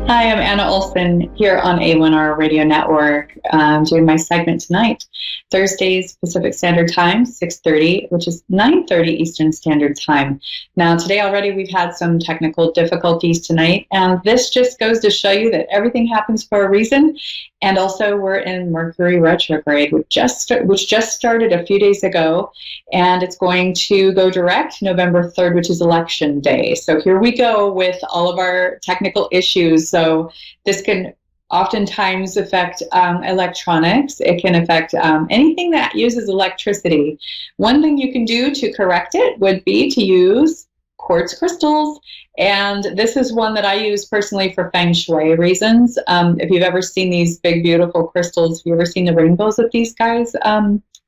Hi, I'm Anna Olsen here on A1R Radio Network, doing my segment tonight, Thursdays Pacific Standard Time, 6:30, which is 9:30 Eastern Standard Time. Now, today already we've had some technical difficulties tonight, and this just goes to show you that everything happens for a reason. And also, we're in Mercury retrograde, which just started a few days ago, and it's going to go direct November 3rd, which is Election Day. So here we go with all of our technical issues. So this can oftentimes affect electronics. It can affect anything that uses electricity. One thing you can do to correct it would be to use quartz crystals. And this is one that I use personally for feng shui reasons. If you've ever seen these big, beautiful crystals, have you ever seen the rainbows that these guys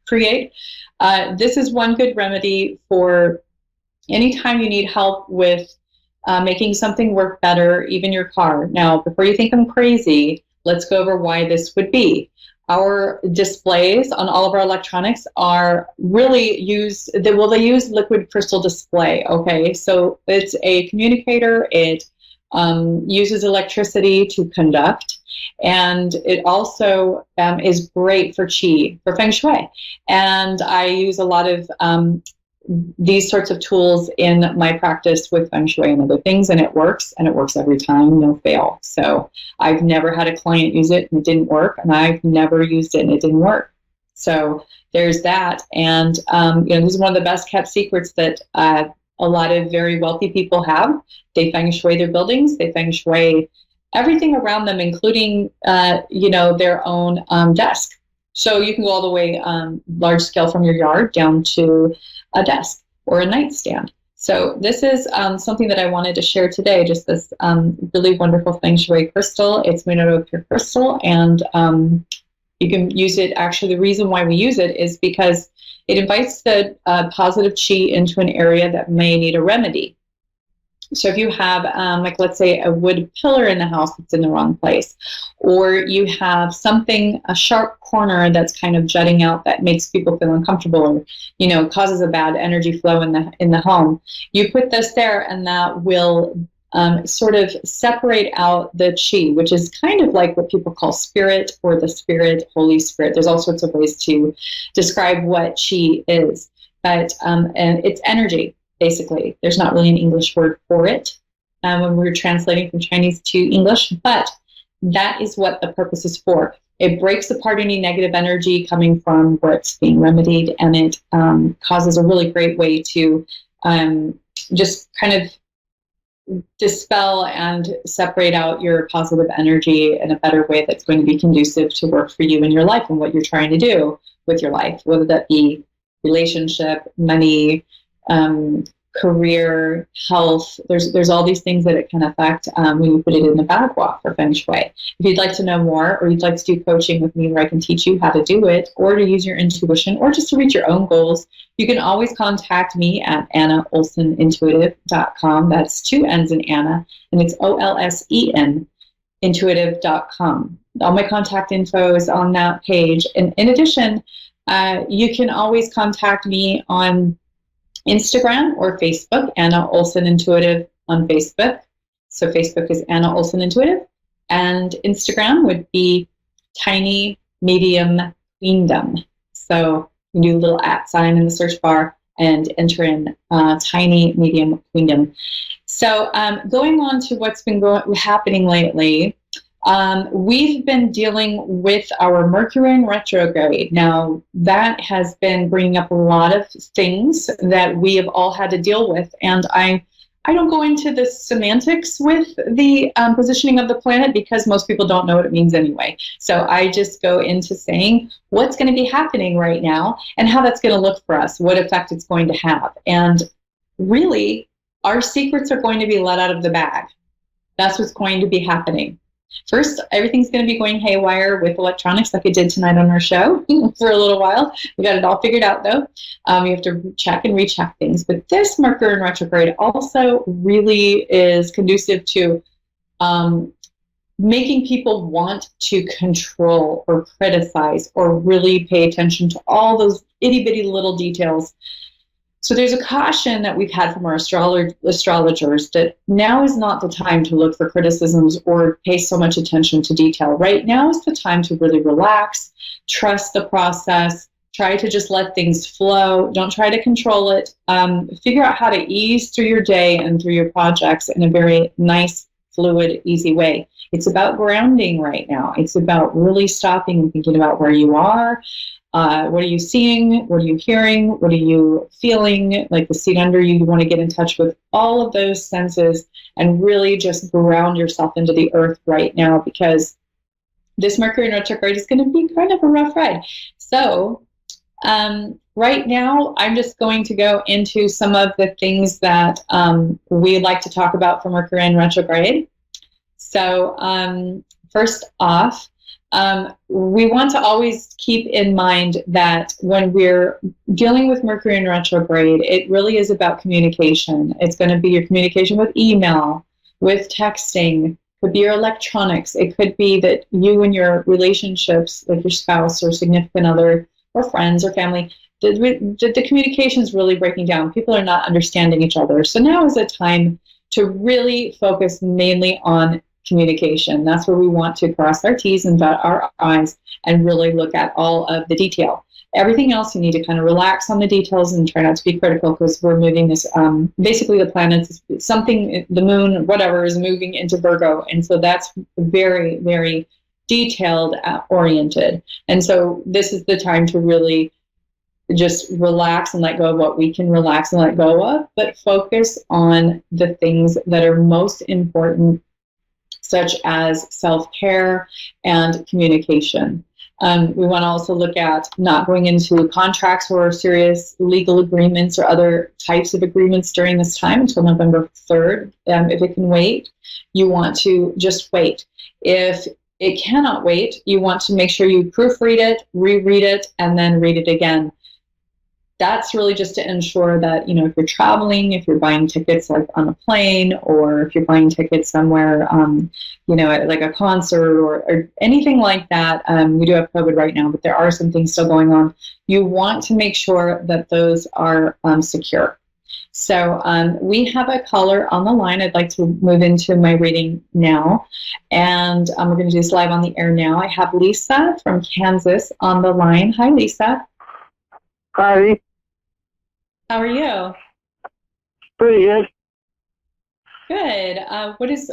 create? This is one good remedy for anytime you need help with making something work better, even your car. Now, before you think I'm crazy, let's go over why this would be. Our displays on all of our electronics are really they use liquid crystal display, okay? So it's a communicator. It uses electricity to conduct, and it also is great for qi, for feng shui. And I use a lot of these sorts of tools in my practice with feng shui and other things, and it works every time, no fail. So I've never had a client use it and it didn't work, and I've never used it and it didn't work. So there's that. And this is one of the best kept secrets that a lot of very wealthy people have. They feng shui their buildings, they feng shui everything around them, including their own desk. So you can go all the way large scale from your yard down to a desk or a nightstand. So this is something that I wanted to share today, just this really wonderful feng shui crystal. It's made out of pure crystal, and you can use it. Actually, the reason why we use it is because it invites the positive qi into an area that may need a remedy. So if you have, let's say, a wood pillar in the house that's in the wrong place, or you have a sharp corner that's kind of jutting out that makes people feel uncomfortable, or, causes a bad energy flow in the home, you put this there, and that will sort of separate out the qi, which is kind of like what people call spirit, or the spirit, Holy Spirit. There's all sorts of ways to describe what qi is, but and it's energy. Basically, there's not really an English word for it when we're translating from Chinese to English, but that is what the purpose is for. It breaks apart any negative energy coming from where it's being remedied, and it causes a really great way to just kind of dispel and separate out your positive energy in a better way that's going to be conducive to work for you in your life and what you're trying to do with your life, whether that be relationship, money, career, health. There's all these things that it can affect when you put it in the bagua for feng shui. If you'd like to know more, or you'd like to do coaching with me where I can teach you how to do it, or to use your intuition, or just to reach your own goals, you can always contact me at AnnaOlsenIntuitive.com. That's 2 N's in Anna, and it's OLSEN, intuitive.com. All my contact info is on that page. And in addition, you can always contact me on Instagram or Facebook, Anna Olsen Intuitive on Facebook. So Facebook is Anna Olsen Intuitive, and Instagram would be Tiny Medium Queendom. So you do a little @ sign in the search bar and enter in Tiny Medium Queendom. So going on to what's been happening lately, we've been dealing with our Mercury in retrograde. Now, that has been bringing up a lot of things that we have all had to deal with. And I don't go into the semantics with the positioning of the planet, because most people don't know what it means anyway. So I just go into saying what's going to be happening right now and how that's going to look for us, what effect it's going to have. And really, our secrets are going to be let out of the bag. That's what's going to be happening. First, everything's going to be going haywire with electronics, like it did tonight on our show for a little while. We got it all figured out, though. You have to check and recheck things. But this Mercury in retrograde also really is conducive to making people want to control or criticize or really pay attention to all those itty-bitty little details So there's a caution that we've had from our astrologers that now is not the time to look for criticisms or pay so much attention to detail. Right now is the time to really relax, trust the process, try to just let things flow. Don't try to control it. Figure out how to ease through your day and through your projects in a very nice, fluid, easy way. It's about grounding right now. It's about really stopping and thinking about where you are. What are you seeing? What are you hearing? What are you feeling? Like the seat under you, you want to get in touch with all of those senses and really just ground yourself into the earth right now, because this Mercury in retrograde is going to be kind of a rough ride. So right now, I'm just going to go into some of the things that we like to talk about for Mercury in retrograde. So first off, we want to always keep in mind that when we're dealing with Mercury in retrograde, it really is about communication. It's going to be your communication with email, with texting, could be your electronics. It could be that you and your relationships, like your spouse or significant other or friends or family, the communication is really breaking down. People are not understanding each other. So now is a time to really focus mainly on communication. That's where we want to cross our T's and dot our I's and really look at all of the detail. Everything else, you need to kind of relax on the details and try not to be critical, because we're moving this, basically the planets, something, the moon, whatever, is moving into Virgo. And so that's very, very detailed oriented. And so this is the time to really just relax and let go of what we can relax and let go of, but focus on the things that are most important, such as self-care and communication. We want to also look at not going into contracts or serious legal agreements or other types of agreements during this time until November 3rd. If it can wait, you want to just wait. If it cannot wait, you want to make sure you proofread it, reread it, and then read it again. That's really just to ensure that, you know, if you're traveling, if you're buying tickets like on a plane, or if you're buying tickets somewhere, you know, at like a concert or anything like that. We do have COVID right now, but there are some things still going on. You want to make sure that those are secure. So we have a caller on the line. I'd like to move into my reading now. And we're going to do this live on the air now. I have Lisa from Kansas on the line. Hi, Lisa. Hi. How are you? Pretty good. Good. What is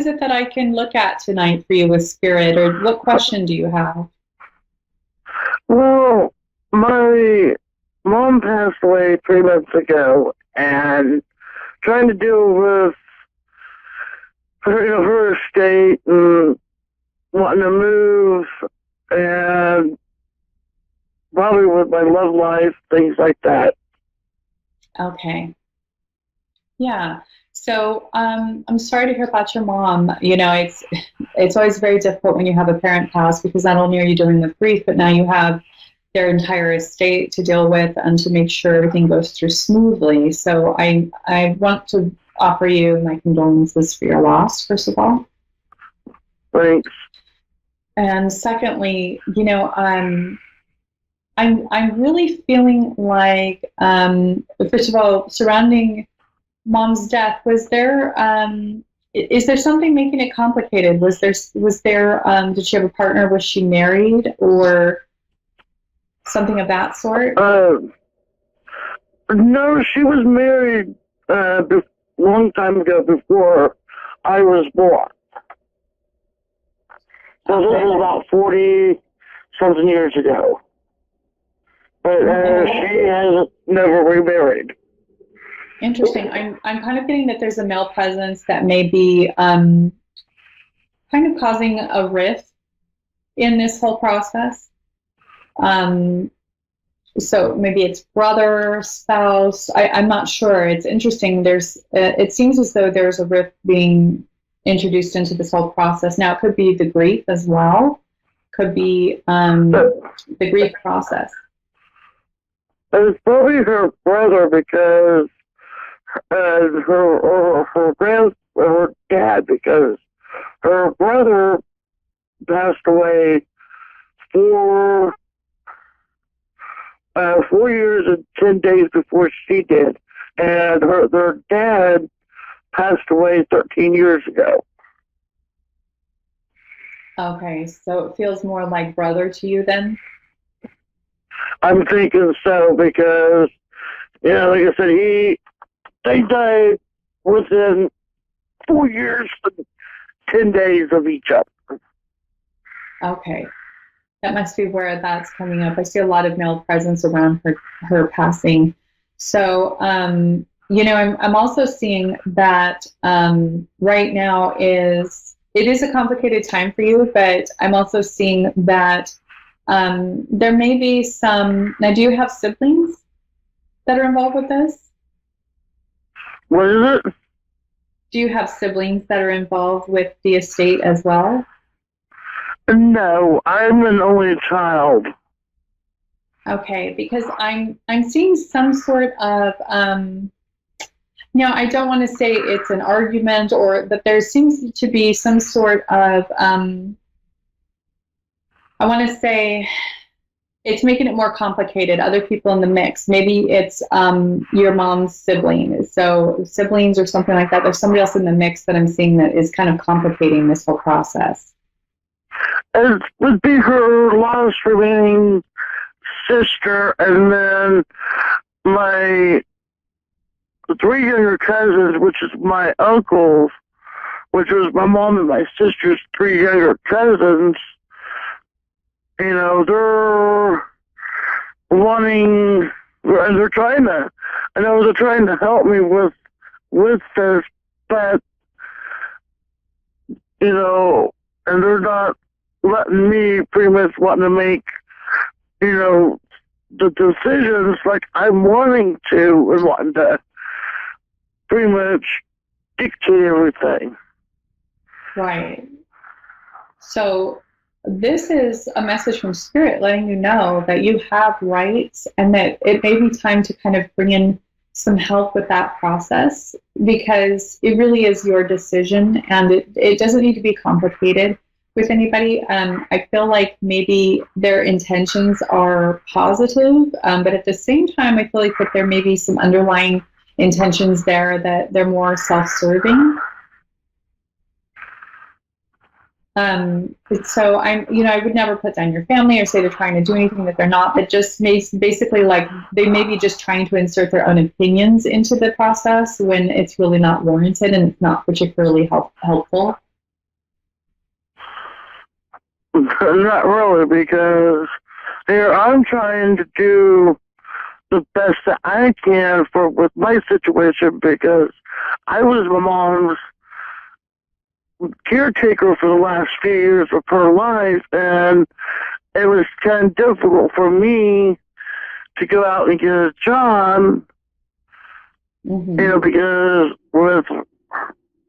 it that I can look at tonight for you with Spirit, or what question do you have? Well, my mom passed away 3 months ago, and trying to deal with her estate and wanting to move, and probably with my love life, things like that. Okay. Yeah. So I'm sorry to hear about your mom. You know, it's always very difficult when you have a parent pass, because not only are you dealing with grief, but now you have their entire estate to deal with and to make sure everything goes through smoothly. So I want to offer you my condolences for your loss, first of all. Thanks. And secondly, you know, I'm really feeling like, first of all, surrounding Mom's death, was there, is there something making it complicated? Was there, did she have a partner? Was she married, or something of that sort? No, she was married a long time ago, before I was born. So this was about 40-something years ago. But she has never remarried. Interesting. I'm kind of getting that there's a male presence that may be kind of causing a rift in this whole process. So maybe it's brother, spouse. I'm not sure. It's interesting. It seems as though there's a rift being introduced into this whole process. Now, it could be the grief as well. Could be the grief process. It's probably her brother, because her dad, because her brother passed away 4 years and 10 days before she did. And their dad passed away 13 years ago. Okay, so it feels more like brother to you then? I'm thinking so because, like I said, they died within 4 years and 10 days of each other. Okay. That must be where that's coming up. I see a lot of male presence around her passing. So, I'm also seeing that right now it is a complicated time for you, but I'm also seeing that there may be some. Now, do you have siblings that are involved with this? What is it? Do you have siblings that are involved with the estate as well? No, I'm an only child. Okay, because I'm seeing some sort of now I don't want to say it's an argument or but there seems to be some sort of I want to say it's making it more complicated. Other people in the mix. Maybe it's your mom's sibling. So siblings or something like that. There's somebody else in the mix that I'm seeing that is kind of complicating this whole process. It would be her last remaining sister, and then my 3 younger cousins, which is my uncles, which was my mom and my sister's 3 younger cousins. They're wanting, and they're trying to, I know they're trying to help me with this, but, and they're not letting me pretty much wanting to make, the decisions like I'm wanting to and wanting to pretty much dictate everything. Right. So this is a message from Spirit letting you know that you have rights and that it may be time to kind of bring in some help with that process because it really is your decision and it doesn't need to be complicated with anybody. I feel like maybe their intentions are positive, but at the same time, I feel like that there may be some underlying intentions there that they're more self-serving. So I would never put down your family or say they're trying to do anything that they're not, but just basically like they may be just trying to insert their own opinions into the process when it's really not warranted and it's not particularly helpful. Not really, because here I'm trying to do the best that I can with my situation because I was my mom's caretaker for the last few years of her life, and it was kind of difficult for me to go out and get a job, because with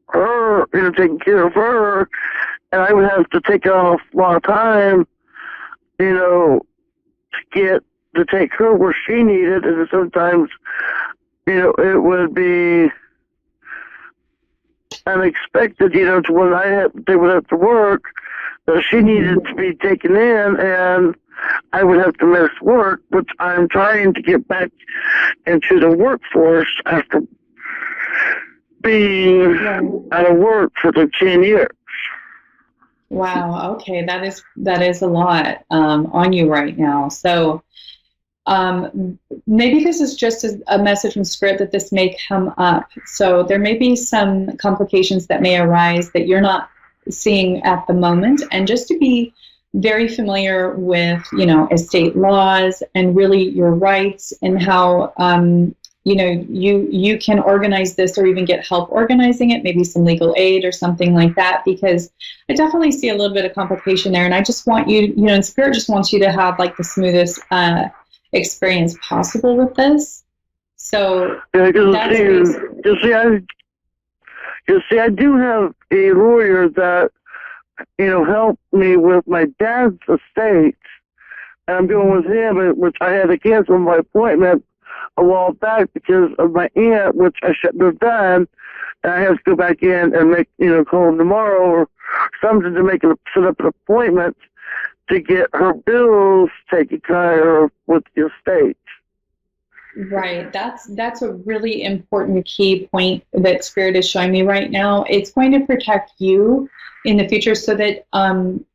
her, taking care of her, and I would have to take off a lot of time, to take her where she needed, and sometimes, it would be unexpected, to when they would have to work, that she needed to be taken in, and I would have to miss work, which I'm trying to get back into the workforce after being out of work for 10 years. Wow. Okay, that is a lot on you right now. So maybe this is just a message from Spirit that this may come up. So there may be some complications that may arise that you're not seeing at the moment, and just to be very familiar with estate laws and really your rights and how you can organize this or even get help organizing it, maybe some legal aid or something like that, because I definitely see a little bit of complication there. And I just want you, and Spirit just wants you to have like the smoothest experience possible with this. So I do have a lawyer that, helped me with my dad's estate. And I'm going with him, which I had to cancel my appointment a while back because of my aunt, which I shouldn't have done. And I have to go back in and make, call him tomorrow or something to set up an appointment to get her bills taken care of with the estate. Right. That's a really important key point that Spirit is showing me right now. It's going to protect you in the future so that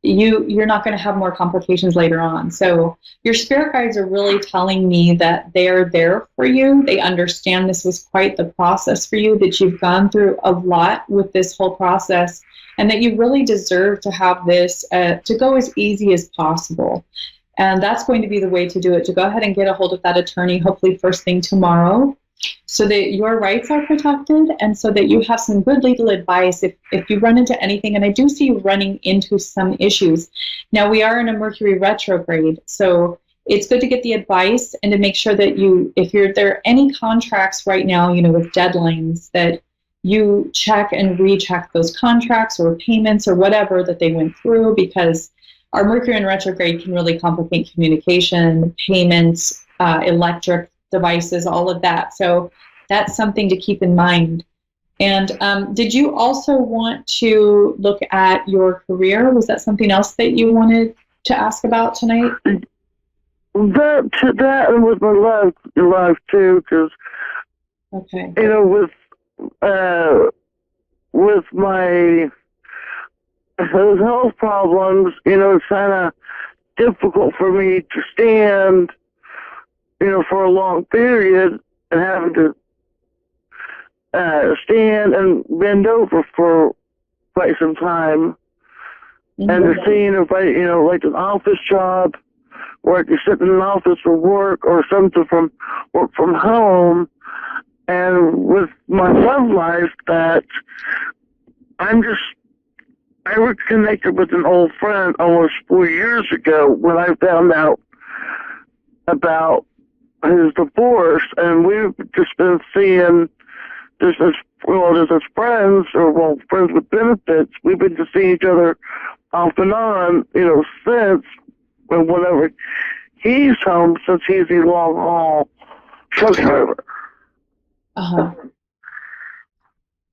you're not going to have more complications later on. So your spirit guides are really telling me that they're there for you. They understand this was quite the process for you, that you've gone through a lot with this whole process, and that you really deserve to have this to go as easy as possible. And that's going to be the way to do it, to go ahead and get a hold of that attorney, hopefully first thing tomorrow, so that your rights are protected and so that you have some good legal advice if you run into anything. And I do see you running into some issues. Now, we are in a Mercury retrograde, so it's good to get the advice and to make sure that if there are any contracts right now, with deadlines, that you check and recheck those contracts or payments or whatever that they went through, because our Mercury in retrograde can really complicate communication, payments, electric devices, all of that. So that's something to keep in mind. And did you also want to look at your career? Was that something else that you wanted to ask about tonight? That and with my life too, because okay, with my health problems, it's kind of difficult for me to stand, for a long period, and having to stand and bend over for quite some time. Mm-hmm. And to seeing if I, like an office job, or I could sit in an office for work, or something from work from home. And with my love life, that I was connected with an old friend almost 4 years ago when I found out about his divorce, and we've just been seeing just as friends, or friends with benefits. We've been just seeing each other off and on, since whenever he's home, since he's a long haul truck driver. Uh-huh.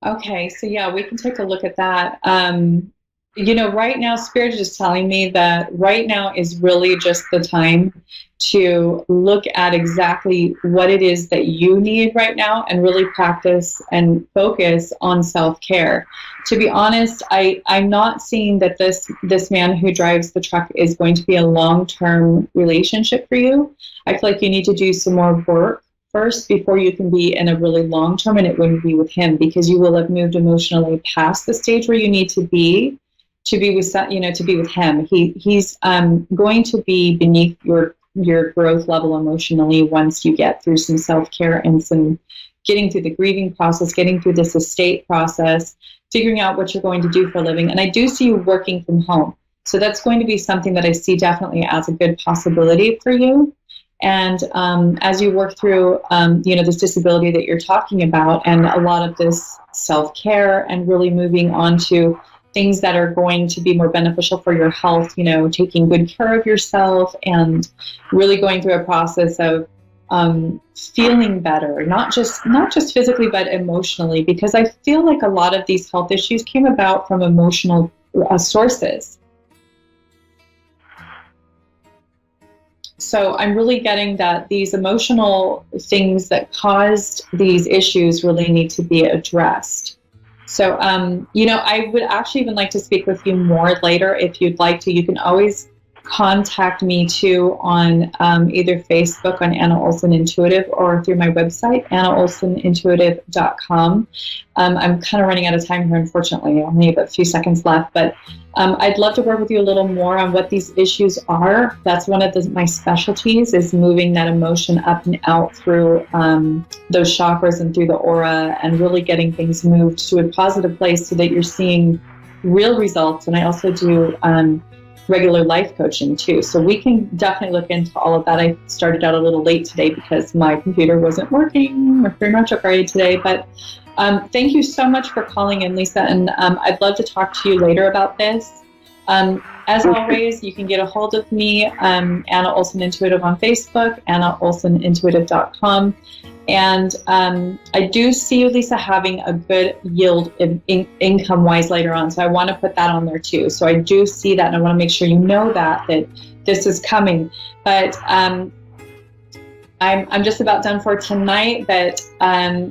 Okay, so yeah, we can take a look at that. Right now, Spirit is just telling me that right now is really just the time to look at exactly what it is that you need right now and really practice and focus on self-care. To be honest, I'm not seeing that this man who drives the truck is going to be a long-term relationship for you. I feel like you need to do some more work first before you can be in a really long term, and it wouldn't be with him, because you will have moved emotionally past the stage where you need to be with him. He's going to be beneath your growth level emotionally once you get through some self-care and some getting through the grieving process, getting through this estate process, figuring out what you're going to do for a living. And I do see you working from home, so that's going to be something that I see definitely as a good possibility for you. And as you work through, this disability that you're talking about, and a lot of this self-care, and really moving on to things that are going to be more beneficial for your health, taking good care of yourself, and really going through a process of feeling better, not just physically, but emotionally, because I feel like a lot of these health issues came about from emotional sources. So I'm really getting that these emotional things that caused these issues really need to be addressed. So, I would actually even like to speak with you more later if you'd like to. You can always contact me too on either Facebook on Anna Olsen Intuitive, or through my website, annaolsenintuitive.com. I'm kind of running out of time here, unfortunately. I only have a few seconds left, but I'd love to work with you a little more on what these issues are. That's one of my specialties, is moving that emotion up and out through those chakras and through the aura, and really getting things moved to a positive place so that you're seeing real results. And I also do regular life coaching too. So we can definitely look into all of that. I started out a little late today because my computer wasn't working. We're pretty much retrograde today, but thank you so much for calling in, Lisa. And I'd love to talk to you later about this. As always, you can get a hold of me, Anna Olsen Intuitive on Facebook, AnnaOlsenIntuitive.com. And I do see you, Lisa, having a good yield income-wise later on. So I want to put that on there too. So I do see that, and I want to make sure you know that this is coming. But I'm just about done for tonight, but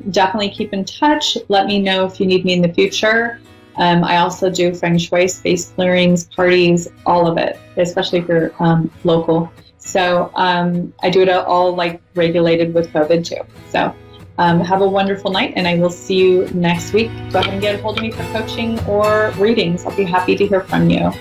definitely keep in touch. Let me know if you need me in the future. I also do feng shui, space clearings, parties, all of it, especially if you're local. So I do it all like regulated with COVID too. So have a wonderful night, and I will see you next week. Go ahead and get a hold of me for coaching or readings. I'll be happy to hear from you.